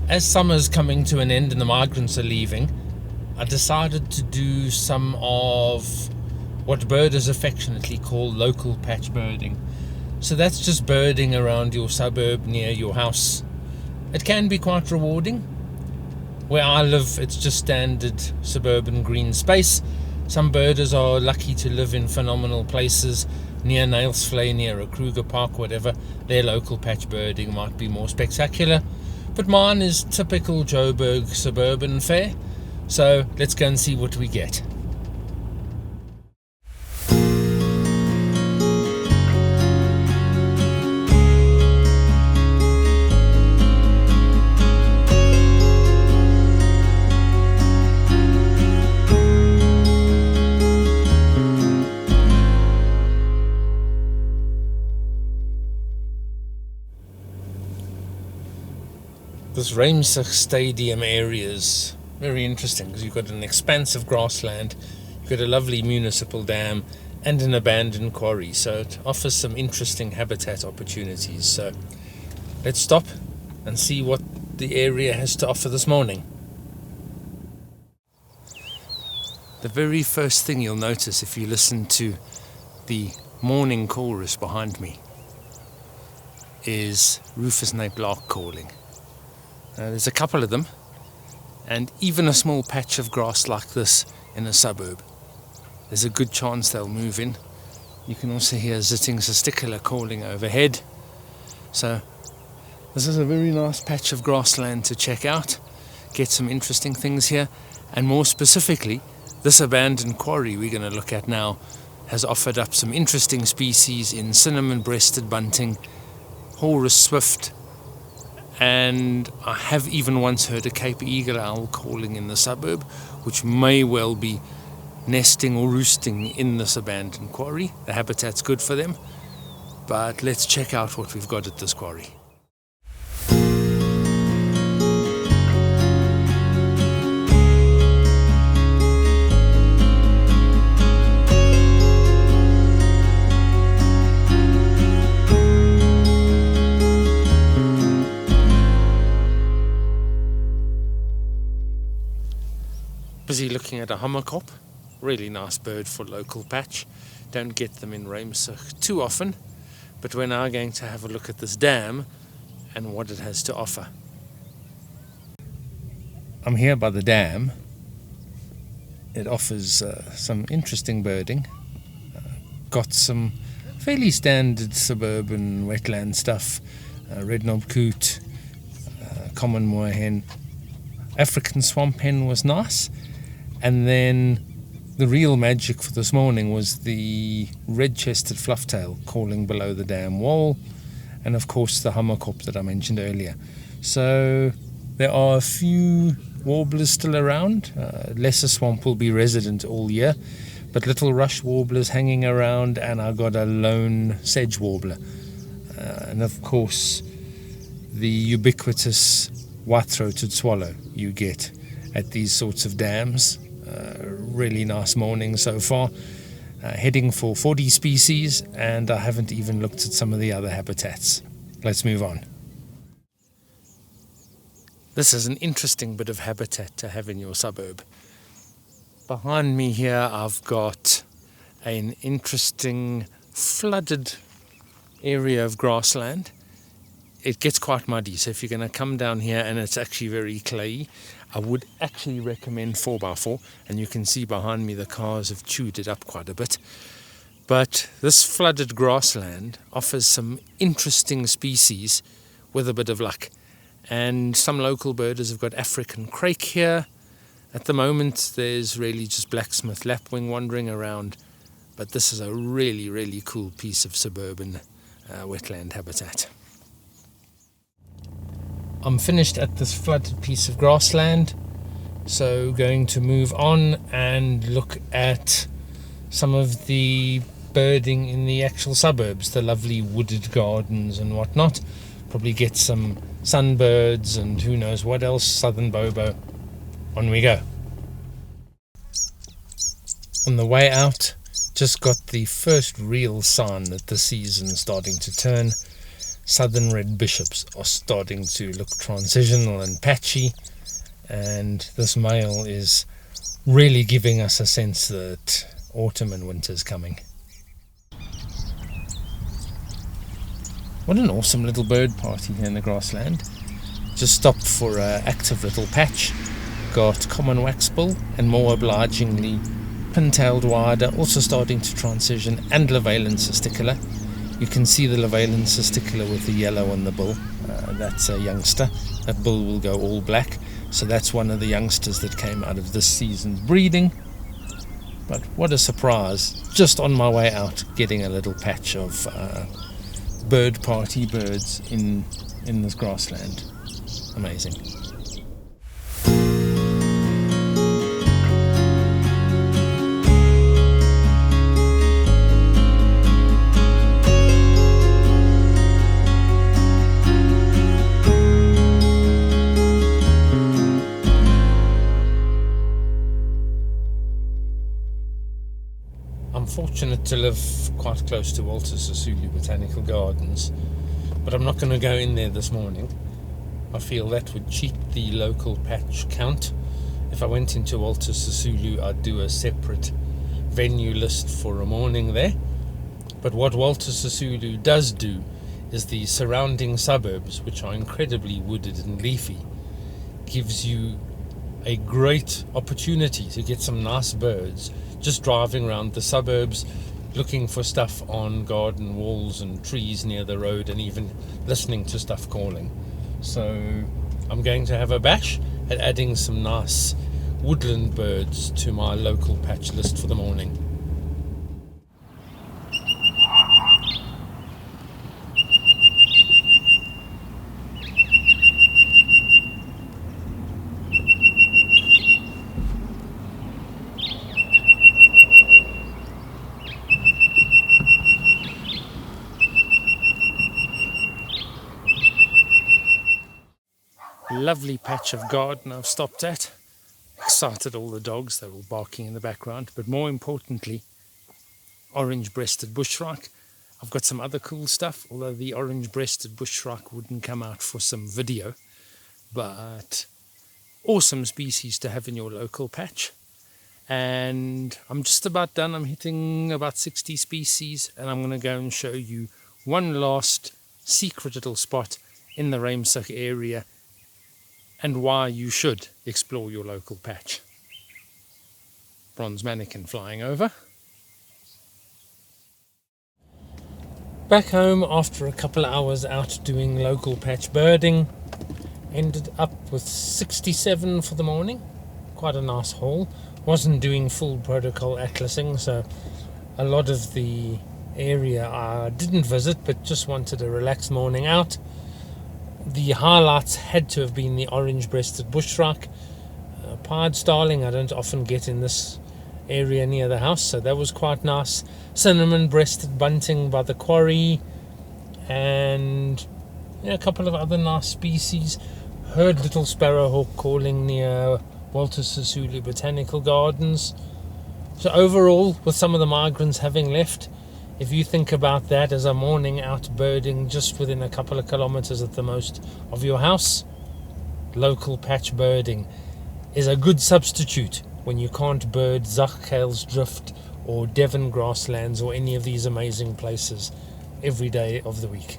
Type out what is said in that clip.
As summer's coming to an end and the migrants are leaving, I decided to do some of what birders affectionately call local patch birding. So that's just birding around your suburb near your house. It can be quite rewarding. Where I live, it's just standard suburban green space. Some birders are lucky to live in phenomenal places near Nailsflay, near a Kruger Park, whatever. Their local patch birding might be more spectacular. But mine is typical Joburg suburban fare. So let's go and see what we get. This Ruimsig stadium area is very interesting because you've got an expansive grassland, you've got a lovely municipal dam and an abandoned quarry, so it offers some interesting habitat opportunities. So let's stop and see what the area has to offer this morning. The very first thing you'll notice if you listen to the morning chorus behind me is Rufus Lark calling. There's a couple of them, and even a small patch of grass like this in a suburb, there's a good chance they'll move in. You can also hear Zitting's testicular calling overhead. So this is a very nice patch of grassland to check out, get some interesting things here, and more specifically, this abandoned quarry we're going to look at now has offered up some interesting species in cinnamon-breasted bunting, Horus swift, and I have even once heard a Cape eagle owl calling in the suburb, which may well be nesting or roosting in this abandoned quarry. The habitat's good for them, but let's check out what we've got at this quarry. Busy looking at a hummerkop, really nice bird for local patch. Don't get them in Ruimsig too often, but we're now going to have a look at this dam and what it has to offer. I'm here by the dam. It offers some interesting birding. Got some fairly standard suburban wetland stuff, red-knobbed coot, common moorhen. African swamp hen was nice. And then the real magic for this morning was the red-chested flufftail calling below the dam wall, and of course the hummerkop that I mentioned earlier. So there are a few warblers still around. Lesser swamp will be resident all year, but little rush warblers hanging around, and I got a lone sedge warbler. And of course the ubiquitous white-throated swallow you get at these sorts of dams. Really nice morning so far. Heading for 40 species, and I haven't even looked at some of the other habitats. Let's move on. This is an interesting bit of habitat to have in your suburb. Behind me here I've got an interesting flooded area of grassland. It gets quite muddy, so if you're going to come down here and it's actually very clayey, I would actually recommend 4x4, and you can see behind me the cars have chewed it up quite a bit. But this flooded grassland offers some interesting species with a bit of luck. And some local birders have got African crake here. At the moment there's really just blacksmith lapwing wandering around, but this is a really, really cool piece of suburban wetland habitat. I'm finished at this flooded piece of grassland, so going to move on and look at some of the birding in the actual suburbs, the lovely wooded gardens and whatnot. Probably get some sunbirds and who knows what else, southern bobo. On we go. On the way out, just got the first real sign that the season's starting to turn. southern red bishops are starting to look transitional and patchy, and this male is really giving us a sense that autumn and winter's coming. What an awesome little bird party here in the grassland. Just stopped for an active little patch. Got common waxbill and more obligingly pin-tailed wider, also starting to transition, and Levailin cisticola. You can see the Levailin cisticola with the yellow on the bill. That's a youngster. That bill will go all black. So that's one of the youngsters that came out of this season's breeding. But what a surprise, just on my way out, getting a little patch of bird party birds in this grassland. Amazing. I'm fortunate to live quite close to Walter Sisulu Botanical Gardens, but I'm not going to go in there this morning. I feel that would cheat the local patch count. If I went into Walter Sisulu, I'd do a separate venue list for a morning there. But what Walter Sisulu does do is the surrounding suburbs, which are incredibly wooded and leafy, gives you a great opportunity to get some nice birds just driving around the suburbs, looking for stuff on garden walls and trees near the road, and even listening to stuff calling. So I'm going to have a bash at adding some nice woodland birds to my local patch list for the morning. Lovely patch of garden I've stopped at. Excited all the dogs, they're all barking in the background, but more importantly, orange-breasted bushshrike. I've got some other cool stuff, although the orange-breasted bushshrike wouldn't come out for some video, but awesome species to have in your local patch. And I'm just about done. I'm hitting about 60 species, and I'm going to go and show you one last secret little spot in the Ruimsig area and why you should explore your local patch. Bronze mannequin flying over. Back home after a couple of hours out doing local patch birding. Ended up with 67 for the morning. Quite a nice haul. Wasn't doing full protocol atlasing, so a lot of the area I didn't visit, but just wanted a relaxed morning out. The highlights had to have been the orange-breasted bushshrike. Pied starling I don't often get in this area near the house, so that was quite nice. Cinnamon-breasted bunting by the quarry, and a couple of other nice species. Heard little sparrowhawk calling near Walter Sisulu Botanical Gardens. So overall, with some of the migrants having left, if you think about that as a morning out birding just within a couple of kilometers at the most of your house, local patch birding is a good substitute when you can't bird Zachkales Drift or Devon grasslands or any of these amazing places every day of the week.